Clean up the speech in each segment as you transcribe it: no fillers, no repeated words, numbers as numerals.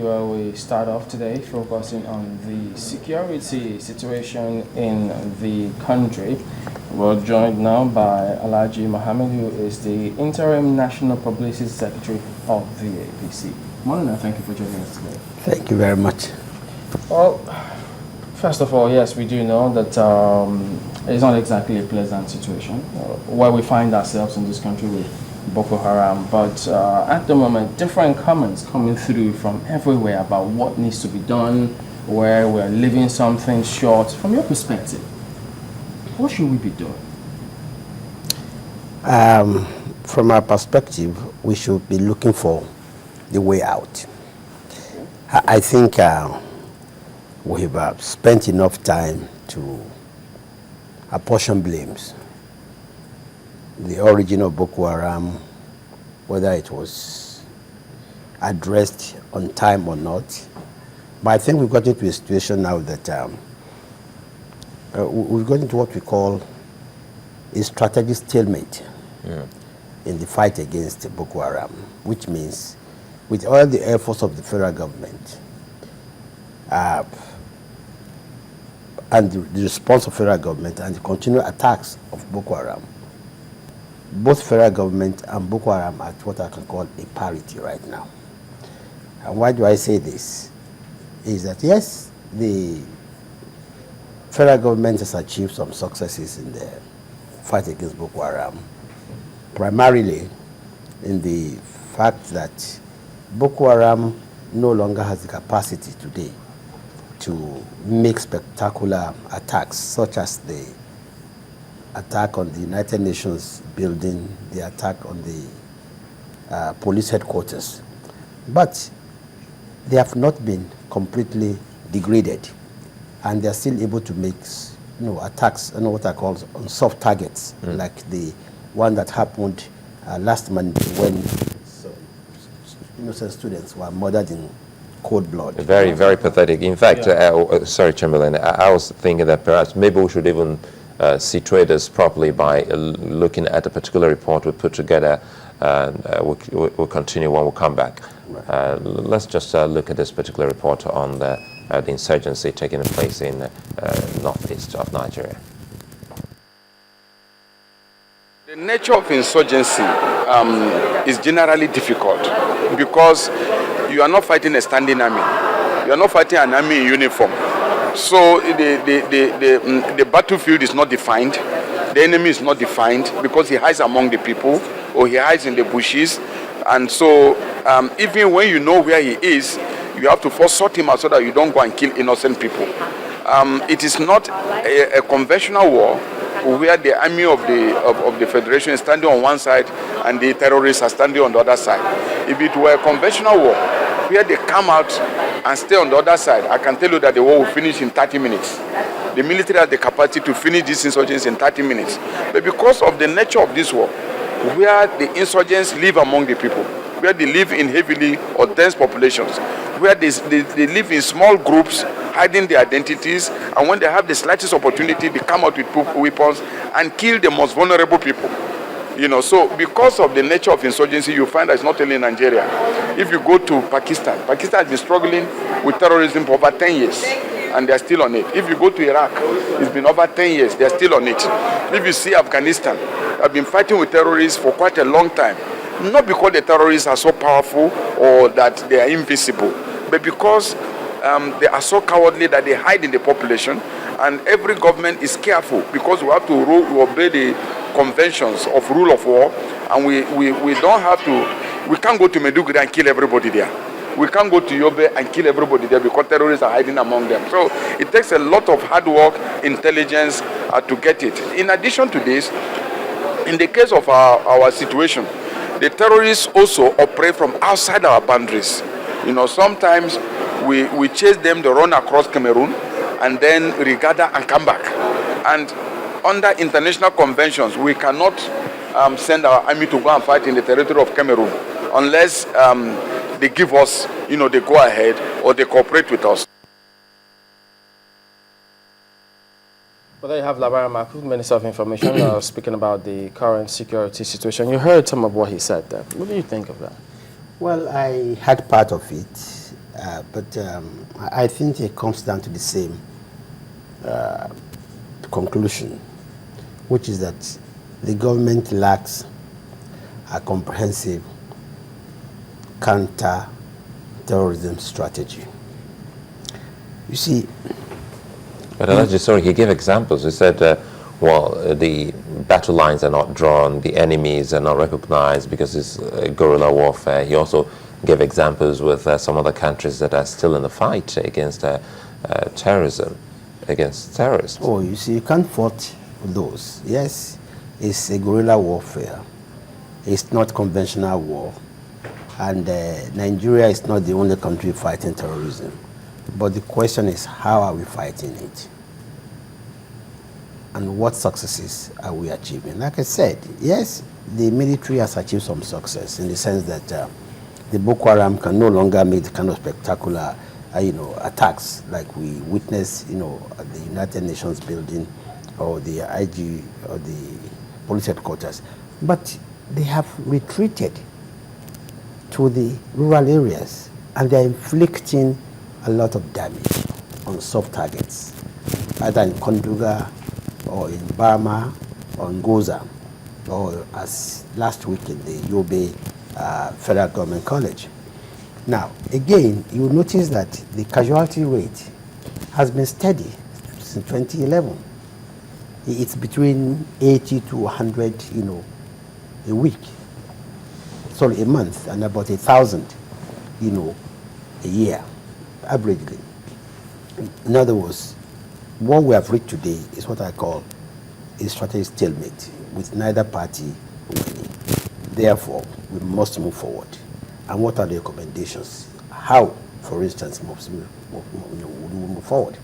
Well, we start off today focusing on the security situation in the country. We're joined now by Lai Mohammed, who is the interim National Publicity Secretary of the APC. Morning, and thank you for joining us today. Thank you very much. Well, first of all, yes, we do know that it's not exactly a pleasant situation where we find ourselves in this country with Boko Haram, but at the moment, different comments coming through from everywhere about what needs to be done, where we're leaving something short. From your perspective, what should we be doing? From our perspective, we should be looking for the way out. I think we have spent enough time to apportion blames. The origin of Boko Haram, whether it was addressed on time or not. But I think we've got into a situation now that we've got into what we call a strategic stalemate in the fight against Boko Haram, which means with all the efforts of the federal government and the response of federal government and the continued attacks of Boko Haram, both federal government and Boko Haram are at what I can call a parity right now. And why do I say this? Is that yes, the federal government has achieved some successes in the fight against Boko Haram, primarily in the fact that Boko Haram no longer has the capacity today to make spectacular attacks, such as the attack on the United Nations building, the attack on the police headquarters. But they have not been completely degraded, and they are still able to make attacks on what I call on soft targets, like the one that happened last Monday when some innocent students were murdered in cold blood. Very, very pathetic. In fact, sorry, Chamberlain, I was thinking that perhaps maybe we should even situate us properly by looking at a particular report we put together. We'll continue when we come back. Right. Let's just look at this particular report on the insurgency taking place in northeast of Nigeria. The nature of insurgency is generally difficult because you are not fighting a standing army. You are not fighting an army in uniform. So the battlefield is not defined. The enemy is not defined because he hides among the people or he hides in the bushes. And so even when you know where he is, you have to first sort him out so that you don't go and kill innocent people. It is not a conventional war where the army of the Federation is standing on one side and the terrorists are standing on the other side. If it were a conventional war where they come out and stay on the other side, I can tell you that the war will finish in 30 minutes. The military has the capacity to finish these insurgents in 30 minutes. But because of the nature of this war, where the insurgents live among the people, where they live in heavily or dense populations, where they live in small groups, hiding their identities, and when they have the slightest opportunity, they come out with weapons and kill the most vulnerable people. So because of the nature of insurgency, you find that it's not only in Nigeria. If you go to Pakistan has been struggling with terrorism for over 10 years, and they're still on it. If you go to Iraq, it's been over 10 years, they're still on it. If you see Afghanistan, they've been fighting with terrorists for quite a long time. Not because the terrorists are so powerful or that they are invisible, but because they are so cowardly that they hide in the population, and every government is careful because we have to obey the conventions of rule of war, and we don't have to, we can't go to Maiduguri and kill everybody there. We can't go to Yobe and kill everybody there because terrorists are hiding among them. So it takes a lot of hard work, intelligence to get it. In addition to this, in the case of our situation, the terrorists also operate from outside our boundaries. Sometimes we chase them, they run across Cameroon, and then regather and come back. And under international conventions, we cannot send our army to go and fight in the territory of Cameroon unless they give us, the go-ahead or they cooperate with us. Well, there you have Labaran Makuf, Minister of Information, speaking about the current security situation. You heard some of what he said there. What do you think of that? Well, I had part of it. But I think it comes down to the same conclusion, which is that the government lacks a comprehensive counter-terrorism strategy. You see, but Alhaji, sorry, he gave examples. He said, the battle lines are not drawn, the enemies are not recognized because it's guerrilla warfare. He also gave examples with some other countries that are still in the fight against terrorism, against terrorists. Oh, you see, you can't fault those. Yes, it's a guerrilla warfare. It's not conventional war. And Nigeria is not the only country fighting terrorism. But the question is, how are we fighting it? And what successes are we achieving? Like I said, yes, the military has achieved some success in the sense that the Boko Haram can no longer make the kind of spectacular, attacks like we witnessed, at the United Nations building or the IG or the police headquarters. But they have retreated to the rural areas and they're inflicting a lot of damage on soft targets, either in Konduga or in Burma or in Goza, or as last week in the Yobe Federal Government College. Now, again, you will notice that the casualty rate has been steady since 2011. It's between 80 to 100, a week. Sorry, a month, and about 1,000, a year, averagely. In other words, what we have reached today is what I call a strategic stalemate, with neither party winning. Therefore, we must move forward. And what are the recommendations? How, for instance, we move forward?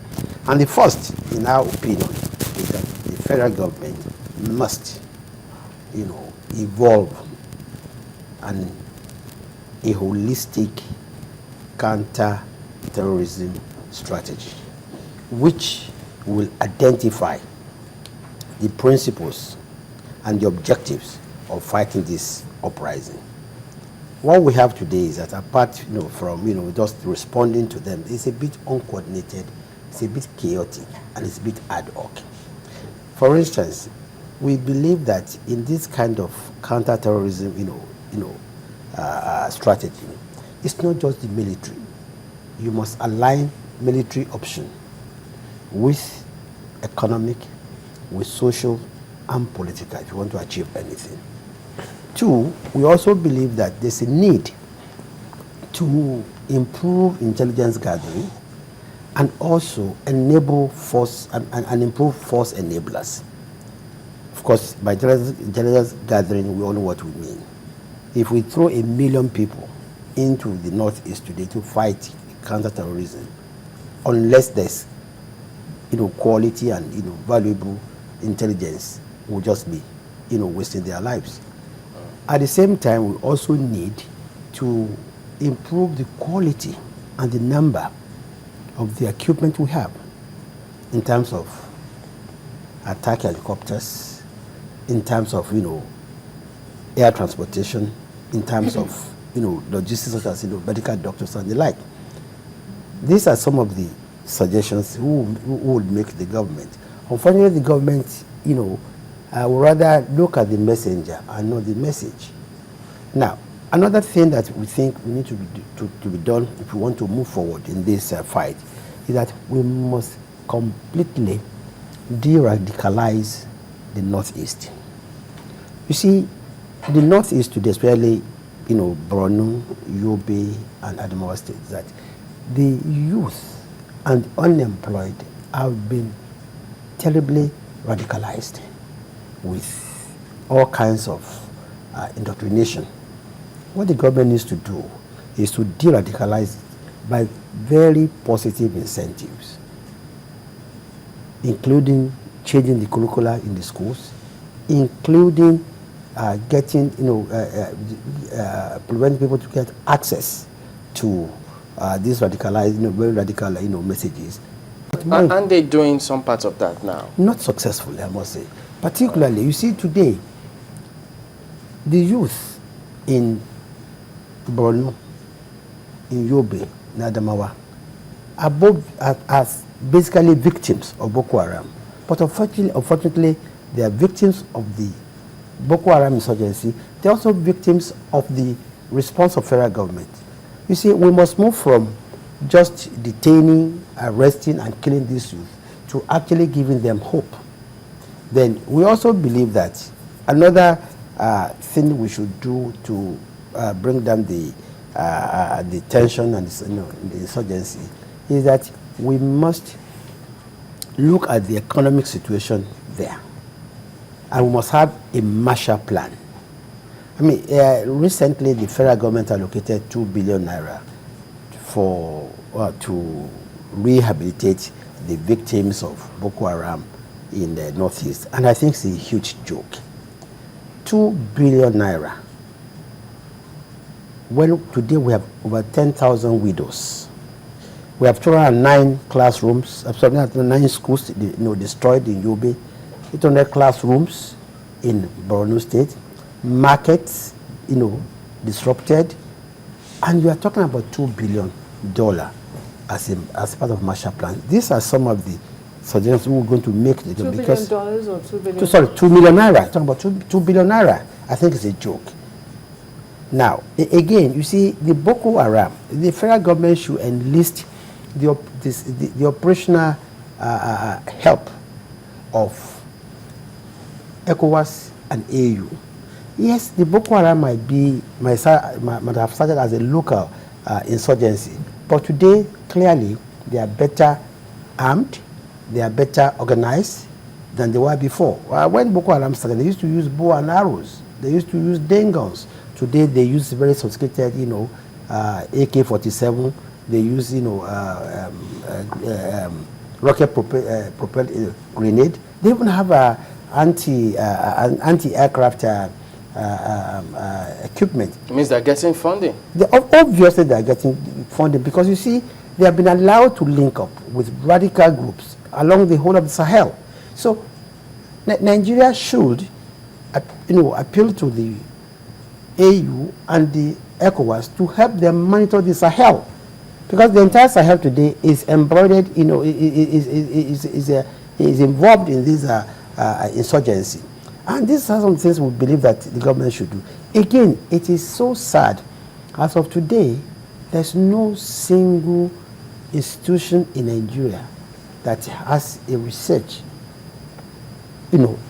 And the first, in our opinion, is that the federal government must, evolve a holistic counter-terrorism strategy, which will identify the principles and the objectives of fighting this uprising. What we have today is that apart from just responding to them, it's a bit uncoordinated, it's a bit chaotic, and it's a bit ad hoc. For instance, we believe that in this kind of counter-terrorism strategy, it's not just the military. You must align military option with economic, with social and political if you want to achieve anything. Two, we also believe that there's a need to improve intelligence gathering and also enable force and improve force enablers. Of course, by intelligence gathering, we all know what we mean. If we throw 1 million people into the Northeast today to fight counter-terrorism, unless there's quality and valuable intelligence, will just be wasting their lives. At the same time, we also need to improve the quality and the number of the equipment we have in terms of attack helicopters, in terms of air transportation, in terms of logistics such as medical doctors and the like. These are some of the suggestions who would make the government. Unfortunately, the government would rather look at the messenger and not the message. Now, another thing that we think we need to be done if we want to move forward in this fight is that we must completely de-radicalize the Northeast. You see, the Northeast today, especially Borno, Yobe, and Adamawa states, that the youth and unemployed have been terribly radicalized with all kinds of indoctrination. What the government needs to do is to de-radicalize it by very positive incentives, including changing the curricula in the schools, including getting, preventing people to get access to these radicalized, very radical, messages. Aren't they doing some parts of that now? Not successfully, I must say. Particularly, you see today, the youth in Borno, in Yobe, Adamawa are both as basically victims of Boko Haram. But unfortunately, they are victims of the Boko Haram insurgency. They're also victims of the response of federal government. You see, we must move from just detaining, arresting, and killing these youth to actually giving them hope. Then we also believe that another thing we should do to bring down the tension and the insurgency is that we must look at the economic situation there, and we must have a Marshall Plan. I mean, recently the federal government allocated 2 billion naira for to rehabilitate the victims of Boko Haram in the Northeast, and I think it's a huge joke. 2 billion naira. When today we have over 10,000 widows. We have 209 classrooms, 9 schools destroyed in Yobe, 800 classrooms in Borno State, markets disrupted, and you are talking about $2 billion as part of Marshall Plan. These are some of the suggestions we're going to make. $2 billion or $2 billion? Sorry, 2 million naira. Talking about 2 billion naira. I think it's a joke. Now, again, you see, the Boko Haram, the federal government should enlist the operational help of ECOWAS and AU. Yes, the Boko Haram might have started as a local insurgency, but today, clearly, they are better armed, they are better organized than they were before. When Boko Haram started, they used to use bow and arrows, they used to use dengons. Today, they use very sophisticated, AK-47. They use, rocket-propelled grenade. They even have anti-aircraft equipment. It means they're getting funding. Obviously, they're getting funding because, you see, they have been allowed to link up with radical groups along the whole of the Sahel. So, Nigeria should, appeal to the AU and the ECOWAS to help them monitor the Sahel, because the entire Sahel today is embroidered, is involved in this insurgency, and these are some things we believe that the government should do. Again, it is so sad. As of today, there's no single institution in Nigeria that has a research,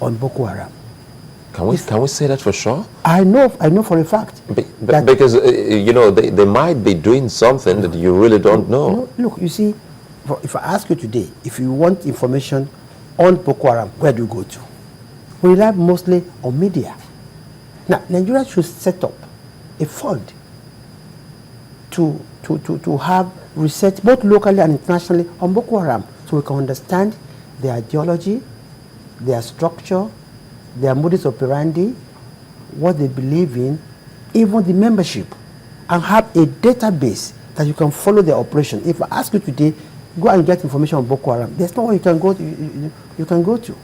on Boko Haram. Can we say that for sure? I know for a fact. Because they might be doing something that you really don't know. No, look, you see, if I ask you today, if you want information on Boko Haram, where do you go to? We rely mostly on media. Now, Nigeria should set up a fund to have research both locally and internationally on Boko Haram, so we can understand their ideology, their structure, their modus operandi, what they believe in, even the membership, and have a database that you can follow their operation. If I ask you today, go and get information on Boko Haram, there's nowhere you can go to.